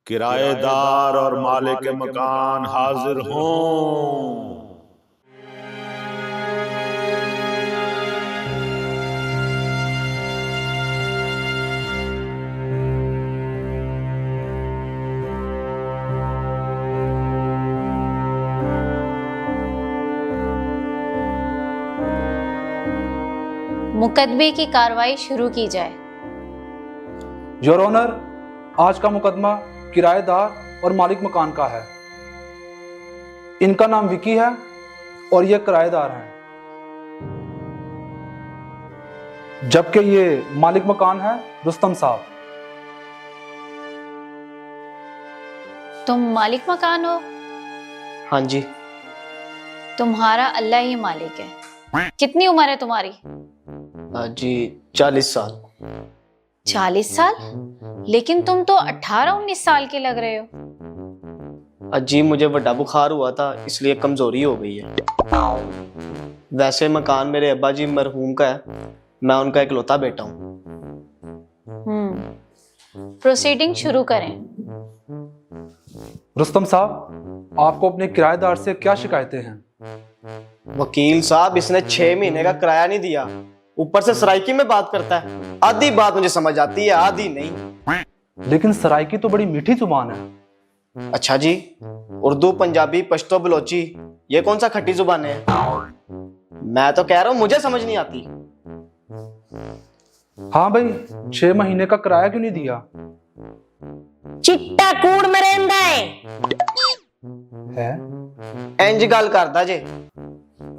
किराएदार और मालिक मकान हाजिर हों। मुकदमे की कार्रवाई शुरू की जाए। योर ऑनर, आज का मुकदमा किराएदार और मालिक मकान का है। इनका नाम विकी है और ये किराएदार हैं, जबकि ये मालिक मकान है रुस्तम साहब। तुम मालिक मकान हो? हाँ जी। तुम्हारा अल्लाह ही मालिक है। कितनी उम्र है तुम्हारी? जी 40 साल। 40 साल? लेकिन तुम तो 18-19 साल के लग रहे हो। जी मुझे बड़ा बुखार हुआ था, इसलिए कमजोरी हो गई है। वैसे मकान मेरे अब्बा जी मरहूम का है, मैं उनका इकलौता बेटा हूँ। प्रोसीडिंग शुरू करें। रुस्तम साहब, आपको अपने किराएदार से क्या शिकायतें हैं? वकील साहब, इसने 6 महीने का किराया नहीं दिया, ऊपर से सराइकी में बात करता है। आधी बात मुझे समझ आती है, आधी नहीं। लेकिन सराइकी तो बड़ी मीठी जुबान है। अच्छा जी, उर्दू, पंजाबी, पश्तो, बलोची, ये कौन सा खट्टी जुबान है? मैं तो कह रहा हूं मुझे समझ नहीं आती। हाँ भाई, 6 महीने का किराया क्यों नहीं दिया? चिट्टा कूड़ में रहंदा है? इंज गल करदा जे।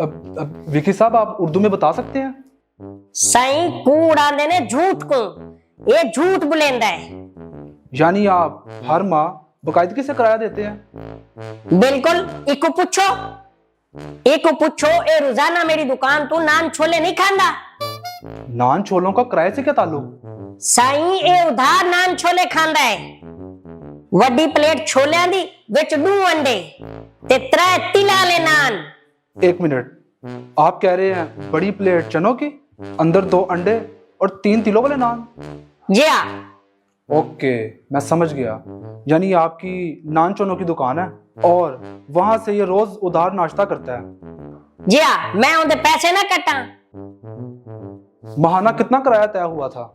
अब विकी साहब, आप उर्दू में बता सकते हैं? सही कूड़ आंदे ने झूठ को, ये झूठ बुलेंदा है। यानी आप हर माह बाकायदगी से किराया देते हैं? बिल्कुल। इको पूछो, ए रोजाना मेरी दुकान तू नान छोले नहीं खांदा? नान छोलों का किराए से क्या ताल्लुक? साईं ए उधार नान छोले खांदा है। वड्डी प्लेट छोलियां दी विच 2 अंडे ते 3 तिला ले नान। एक मिनट, आप कह रहे हैं बड़ी प्लेट चनों की, अंदर 2 अंडे और 3 तिलों वाले नान? जी हाँ। ओके, मैं समझ गया। यानी आपकी नान चनों की दुकान है और वहां से ये रोज उधार नाश्ता करता है? जी हाँ, मैं उनके पैसे ना कटा। महाना कितना किराया तय हुआ था?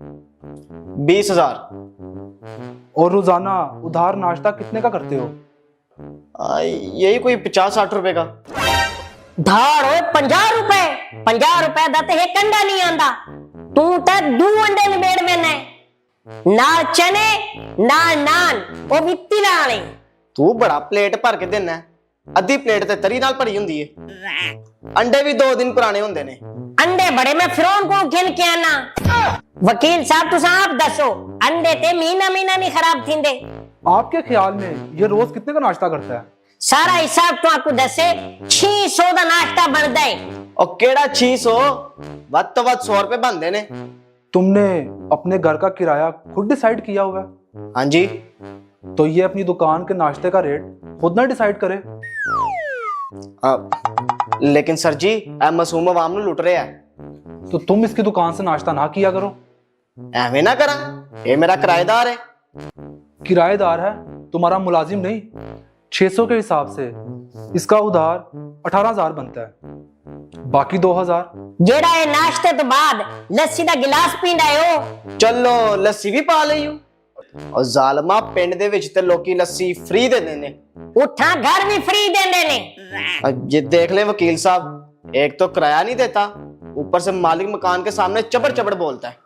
20,000। और रोजाना उधार नाश्ता कितने का करते हो? यही कोई 50-60 रुपए का। धाड़ हो 50 रुपए? 50 रुपए दा ते एक अंडा नहीं आंदा। तू तो 2 अंडे निबेड़ में ने, नाल चने नाल नान, ओ भी तिला वाले। तू बड़ा प्लेट भर के देना, अद्धी प्लेट ते तरी नाल भरी हुंदी है। अंडे भी 2 दिन पुराने हुंदे ने। अंडे बड़े मैं फिरौन को खेल के आना। वकील साहब तुसा आप दसो, अंडे ते महीना नहीं खराब थींदे? आपके ख्याल में ये रोज कितने का नाश्ता करता है? सारा हिसाब तो आपको दसे 600 दा नाश्ता बनदा है। और केड़ा 600? वध तो वध 100 रुपए बनदे ने। तुमने अपने घर का किराया खुद डिसाइड किया हुआ है? हाँ जी। तो ये अपनी दुकान के नाश्ते का रेट खुद ना डिसाइड करे? लेकिन सर जी, मासूम अवाम ਨੂੰ लुट रहे हैं। तो तुम इसकी दुकान से नाश्ता ना किया करो। एवें ना करा, ये मेरा किराएदार है। किराएदार है, तुम्हारा मुलाजिम नहीं। 600 के हिसाब से इसका उधार 18,000 बनता है, बाकी 2,000। जेड़ा है नाश्ते तो बाद लस्सी दा गिलास पींदा है ओ। चलो लस्सी भी पा लईयो। और जालमा, पिंड दे विच ते लोकी लस्सी फ्री दे देने, उठा घर भी फ्री देंदे ने। ये देख ले वकील साहब, एक तो किराया नहीं देता, ऊपर से मालिक मकान के सामने चबड़ बोलता है।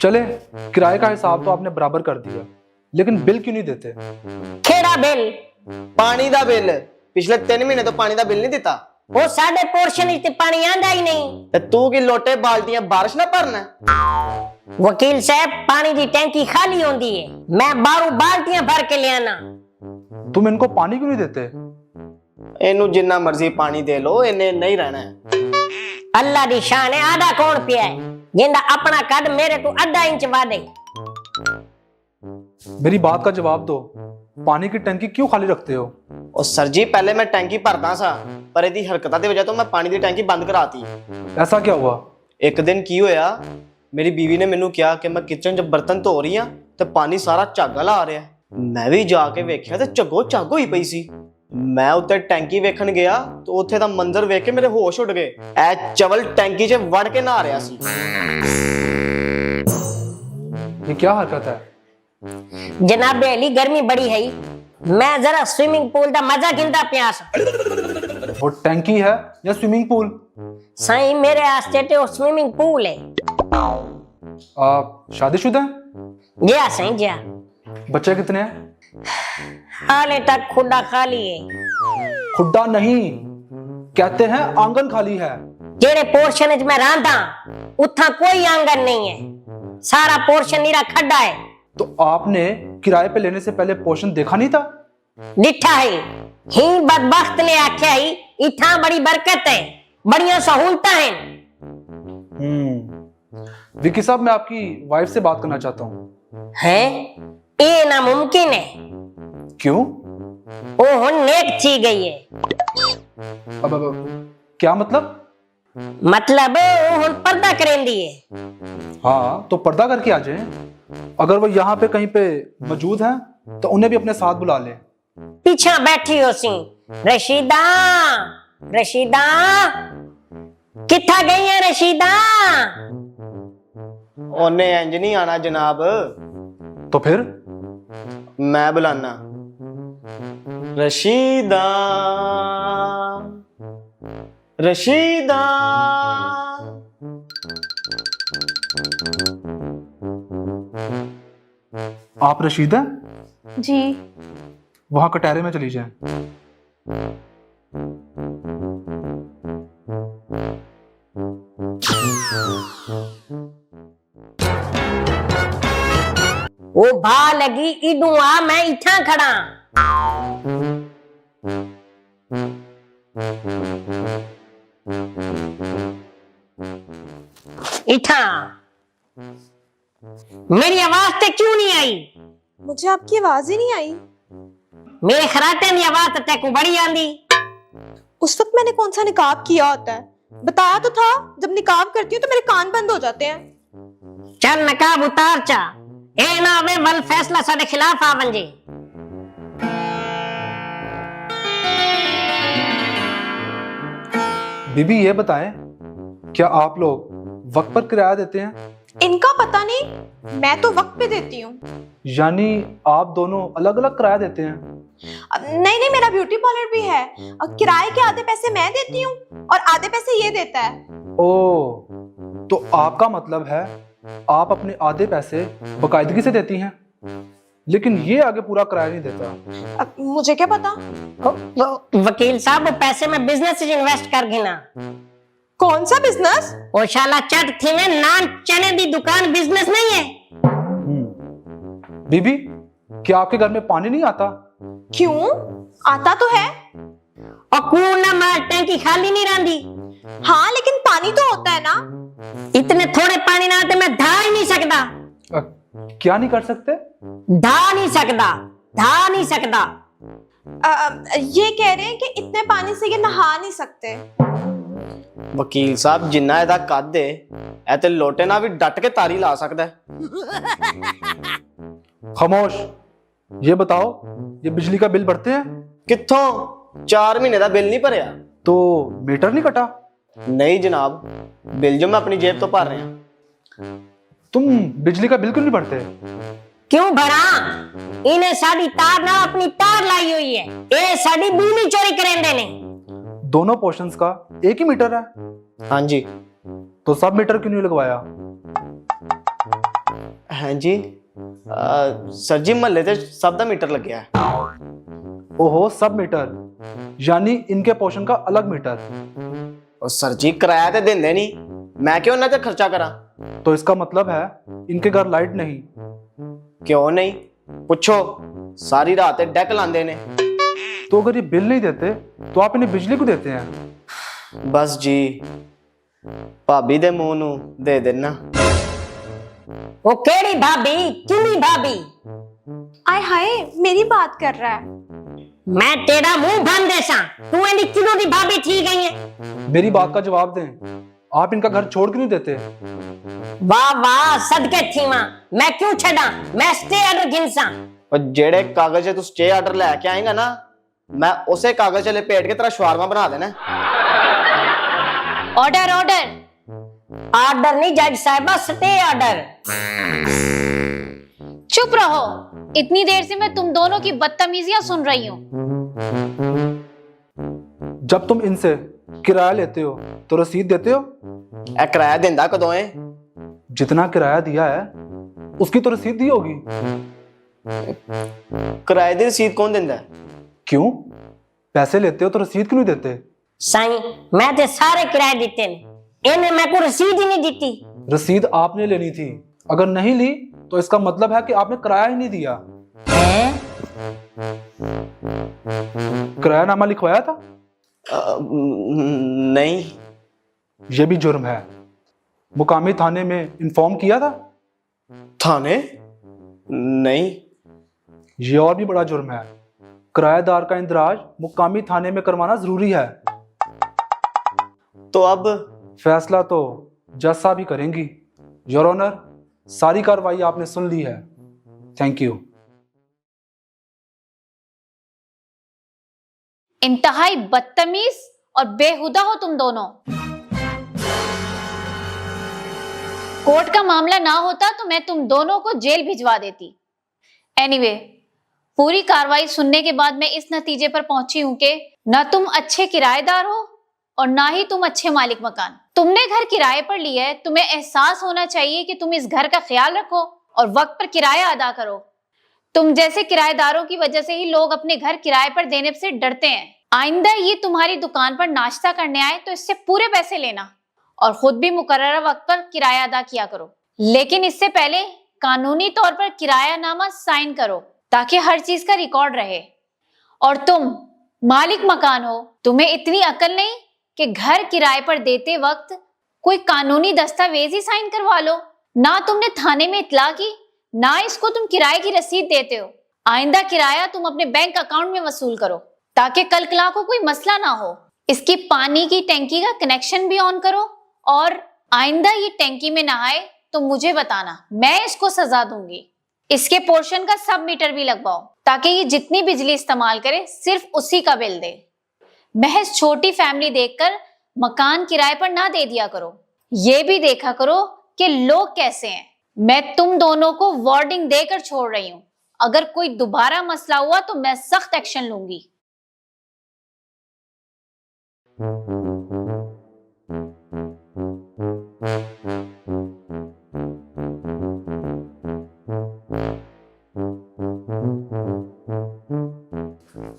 चले, किराए का हिसाब तो आपने बराबर कर दिया, लेकिन बिल क्यों नहीं देते? खेड़ा बिल? पानी दा बिल। पिछले 3 महीने तो पानी दा बिल नहीं दिता। वो साडे पोर्शन विच पानी आंदा ही नहीं। ते तू की लोटे बाल्टियां बारिश ना भरना? वकील साहब, पानी की टैंकी खाली होंदी है, मैं बारू बाल्टियां भर के ले आना। तुम इनको पानी क्यों नहीं देते? इनू जिन्ना मर्जी पानी दे लो, इन्हें नहीं रहना है। अल्लाह दी शान है, आधा कौन पिया है? जिंदा अपना कद मेरे तो आधा इंच वादे। मेरी बात का जवाब दो, पानी की टंकी क्यों खाली रखते हो? और सर जी, पहले मैं टैंकी भरदा सा, पर इहदी हरकतां दी वजह तो मैं पानी दी टैंकी बंद कराती। ऐसा क्या हुआ? एक दिन की होया, मेरी बीवी ने मैनू कहा कि मैं किचन च बर्तन धो रही हां ते पानी सारा झागा ला रहा है। ਮੈਂ ਵੀ ਜਾ ਕੇ ਵੇਖਿਆ ਤੇ ਝੱਗੋ ਝੱਗ ਹੋਈ ਪਈ ਸੀ। ਮੈਂ ਉੱਤੇ ਟੈਂਕੀ ਵੇਖਣ ਗਿਆ ਤੇ ਉੱਥੇ ਦਾ ਮੰਜ਼ਰ ਵੇਖ ਕੇ ਮੇਰੇ ਹੋਸ਼ ਉੱਡ ਗਏ। ਐ ਚਵਲ ਟੈਂਕੀ 'ਚ ਵੜ ਕੇ ਨਹਾ ਰਿਹਾ ਸੀ। ये क्या हरकत है? जनाब अली गर्मी बड़ी है, मैं जरा स्विमिंग पूल दा मजा गिंदा प्यास। वो टैंकी है या स्विमिंग पूल? साईं मेरे आस्ते ते वो स्विमिंग पूल है। आप शादीशुदा हैं? जी हाँ साईं जी हाँ। बच्चे कितने हैं? हाले तक खुदा खाली है। खुड्डा नहीं, कहते हैं आंगन खाली है। जेड़े पोर्शन च मैं रहंदा उथा कोई आंगन नहीं है, सारा पोर्शन नीरा खड्डा है। तो आपने किराए पे लेने से पहले पोर्शन देखा नहीं था? डिठा है ही बदबख्त ने आख्या ही इथा बड़ी बरकत है, बढ़िया सहूलता है। विकी साहब, मैं आपकी वाइफ से बात करना चाहता हूँ। हैं ये नामुमकिन है, क्यों? वो हुन नेक थी गई है। अब क्या मतलब? मतलब वो हुन पर्दा करेंदी है। हाँ, तो पर्दा करके आ जाए। अगर वो यहाँ पे कहीं पे मौजूद हैं तो उन्हें भी अपने साथ बुला ले। पीछा बैठी हो सी रशीदा, रशीदा किथा गई है रशीदा? ਉਹਨੇ ਇੰਜ ਨਹੀਂ ਆਣਾ ਜਨਾਬ। तो फिर? ਮੈਂ ਬੁਲਾਨਾ ਰਸ਼ੀਦਾ, रशीदा। आप रशीदा? जी। वहां कटहरे में चली जाए। वो भा लगी इडू आ, मैं इथा खड़ा। इठा मेरी आवाज ते क्यों नहीं आई? मुझे आपकी आवाज ही नहीं आई। मेरे खराटे की आवाज ते को बड़ी आंदी। उस वक्त मैंने कौन सा निकाब किया होता है? बताया तो था, जब निकाब करती हूँ तो मेरे कान बंद हो जाते हैं। चल नकाब उतार चा, ए ना वे वल फैसला साडे खिलाफ आ वंजे। बीबी ये बताएं, क्या आप लोग वक्त पर किराया देते हैं? इनका पता नहीं, मैं तो वक्त पे देती हूँ। यानी आप दोनों अलग अलग किराया देते हैं? नहीं नहीं, मेरा ब्यूटी पार्लर भी है। किराए के आधे पैसे मैं देती हूँ और आधे पैसे ये देता है। ओ, तो आपका मतलब है आप अपने आधे पैसे बाकायदगी से देती हैं, लेकिन ये आगे पूरा किराया नहीं देता। अब मुझे क्या पता? वकील साहब, वो पैसे में बिजनेस इन्वेस्ट कर गिना। कौन सा बिजनेस? ओ शाला चट थी में नान चने दी दुकान बिजनेस नहीं है। बीबी, क्या आपके घर में पानी नहीं आता? क्यों? आता तो है। और कुआं ना मार टैंकी खाली नहीं रहती। हाँ, लेकिन पानी तो होता है ना। इतने थोड़े पानी ना आते मैं धा ही नहीं सकता। क्या नहीं कर सकते? धा नहीं सकता, धा नहीं सकता। ये कह रहे हैं कि इतने पानी से ये नहा नहीं सकते। वकील साहब, जिन्ना ਇਹਦਾ ਕੱਦ ਏ ਇਹ ਤੇ ਲੋਟੇ ਨਾਲ ਵੀ ਡਟ ਕੇ ਤਾਰੀ ਲਾ ਸਕਦਾ ਹੈ। खामोश। ये बताओ, ये बिजली का बिल भरते हैं? ਕਿੱਥੋਂ? 4 ਮਹੀਨੇ ਦਾ ਬਿੱਲ ਨਹੀਂ ਭਰਿਆ। तो मीटर नहीं कटा? नहीं जनाब, बिल जो मैं अपनी जेब तो भर रहा। तुम बिजली का बिल क्यों नहीं भरते? क्यों भरा? इन्हें साड़ी तार ना अपनी तार लाई हुई है, ये साड़ी बिजली चोरी करेंदे ने। दोनों पोर्शंस का एक ही मीटर है, हाँ जी। तो सब मीटर क्यों नहीं लगवाया? हाँ जी, सर जी महल्ले ते सब दा मीटर लग गया है। ओहो, सब मीटर, यानी इनके पोर्शन का अलग मीटर। और सर जी किराया ते देंदे नहीं, मैं क्यों ना ते खर्चा करा? तो इसका मतलब है इनके घर लाइट नहीं। क्यों नहीं? पूछो, सारी रात डेक लांदे ने। तो अगर ये बिल नहीं देते तो आप इन्हें बिजली क्यों देते हैं? बस जी, भाभी दे मुंह नू दे देना। वो केड़ी भाभी? किनी भाभी? आय हाय, मेरी बात कर रहा है। मैं तेरा मुंह बंद देसा, तू एनी किनो दी भाभी थी गई है। मेरी बात का जवाब दें, आप इनका घर छोड़ क्यों नहीं देते? वाह वाह, सदके थी मां, मैं क्यों छड़ा? मैं स्टे ऑर्डर गिनसा। और जेड़े कागज तू स्टे आर्डर लेके आएगा ना, मैं उसे कागज लपेट के तेरा शवारमा बना देना। Order order. ऑर्डर नहीं जज साहिबा, स्टे ऑर्डर। चुप रहो, इतनी देर से मैं तुम दोनों की बदतमीजियां सुन रही हूँ। जब तुम इनसे किराया लेते हो तो रसीद देते हो? ए किराया देंदा कदों है? जितना किराया दिया है उसकी तो रसीद दी होगी। किराए दी रसीद कौन देंदा है? क्यों? पैसे लेते हो तो रसीद क्यों नहीं देते? साईं, मैं ते सारे किराए दिते ने, इन्हें मैं को रसीद ही नहीं दी। रसीद आपने लेनी थी, अगर नहीं ली तो इसका मतलब है कि आपने किराया ही नहीं दिया। किरायानामा लिखवाया था? नहीं। यह भी जुर्म है। मुकामी थाने में इन्फॉर्म किया था? थाने? नहीं। यह और भी बड़ा जुर्म है। किराएदार का इंदराज मुकामी थाने में करवाना जरूरी है। तो अब फैसला तो जज साहब ही करेंगी। योर ऑनर, सारी कार्रवाई आपने सुन ली है। Thank you. इंतहाई बदतमीज और बेहुदा हो तुम दोनों। कोर्ट का मामला ना होता तो मैं तुम दोनों को जेल भिजवा देती। एनीवे, पूरी कार्रवाई सुनने के बाद मैं इस नतीजे पर पहुंची हूं कि ना तुम अच्छे किराएदार हो और ना ही तुम अच्छे मालिक मकान। तुमने घर किराए पर लिया है, तुम्हें एहसास होना चाहिए कि तुम इस घर का ख्याल रखो और वक्त पर किराया अदा करो। तुम जैसे किराएदारों की वजह से ही लोग अपने घर किराए पर देने से डरते हैं। आइंदा ये तुम्हारी दुकान पर नाश्ता करने आए तो इससे पूरे पैसे लेना और खुद भी मुकर्रर वक्त पर किराया अदा किया करो। लेकिन इससे पहले कानूनी तौर पर किरायानामा साइन करो ताकि हर चीज का रिकॉर्ड रहे। और तुम मालिक मकान हो, तुम्हें इतनी अकल नहीं कि घर किराए पर देते वक्त कोई कानूनी दस्तावेज ही साइन करवा लो। ना तुमने थाने में इतला की, ना इसको तुम किराए की रसीद देते हो। आइंदा किराया तुम अपने बैंक अकाउंट में वसूल करो ताकि कल कला को कोई मसला ना हो। इसकी पानी की टैंकी का कनेक्शन भी ऑन करो और आइंदा ये टैंकी में नहाए तो मुझे बताना, मैं इसको सजा दूंगी। इसके पोर्शन का सब मीटर भी लगवाओ ताकि ये जितनी बिजली इस्तेमाल करे सिर्फ उसी का बिल दे। महज छोटी फैमिली देखकर मकान किराए पर ना दे दिया करो। ये भी देखा करो कि लोग कैसे हैं। मैं तुम दोनों को वार्निंग देकर छोड़ रही हूं। अगर कोई दोबारा मसला हुआ तो मैं सख्त एक्शन लूंगी।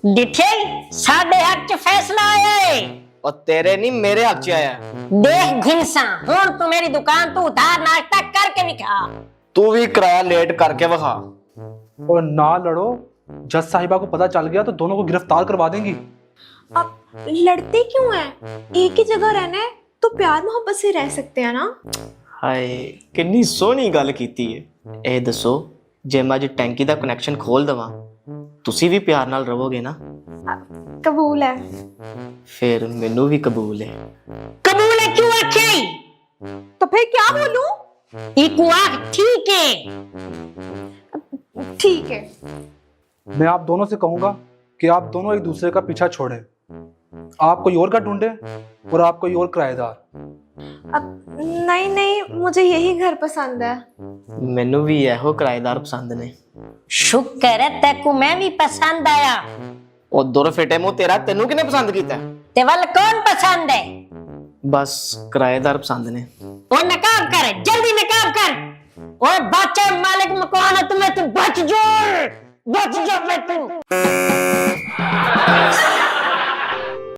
डिठे साडे हक च फैसला आया है और तेरे नहीं मेरे हक च आया। देख घिनसा, हुन तू मेरी दुकान तो उधार नाश्ता करके भी खा। तू भी किराया लेट करके वखा। और ना लड़ो, जज साहिबा को पता चल गया तो दोनों को गिरफ्तार करवा देंगी। अब लड़ते क्यों हैं? एक ही जगह रहना है तो प्यार मोहब्बत से रह सकते हैं ना। हाय कितनी सोहनी गल कीती है। ए दसो, जे मैं अज टैंकी दा कनेक्शन खोल दवा तुसी भी प्यार नाल रहोगे ना? कबूल है। फिर मैनू भी कबूल है। कबूल है क्यों आखे? तो फिर क्या बोलूं? इको आख ठीक है। ठीक है। मैं आप दोनों से कहूंगा कि आप दोनों एक दूसरे का पीछा छोड़ें। आप कोई और का ढूंढे और आप कोई और किराएदार। अब नहीं नहीं, मुझे यही घर पसंद है। मैनू भी यहो किराएदार पसंद ने। शुक्र है तेको मैं भी पसंद आया। और दुर फिटे मुंह तेरा, तेनू किने पसंद कीता? ते वाल कौन पसंद है? बस किराएदार पसंद ने। ओ नकाब कर, जल्दी नकाब कर। ओए बच्चे मालिक मकान है तुम्हें, तू बच जो मैं तू।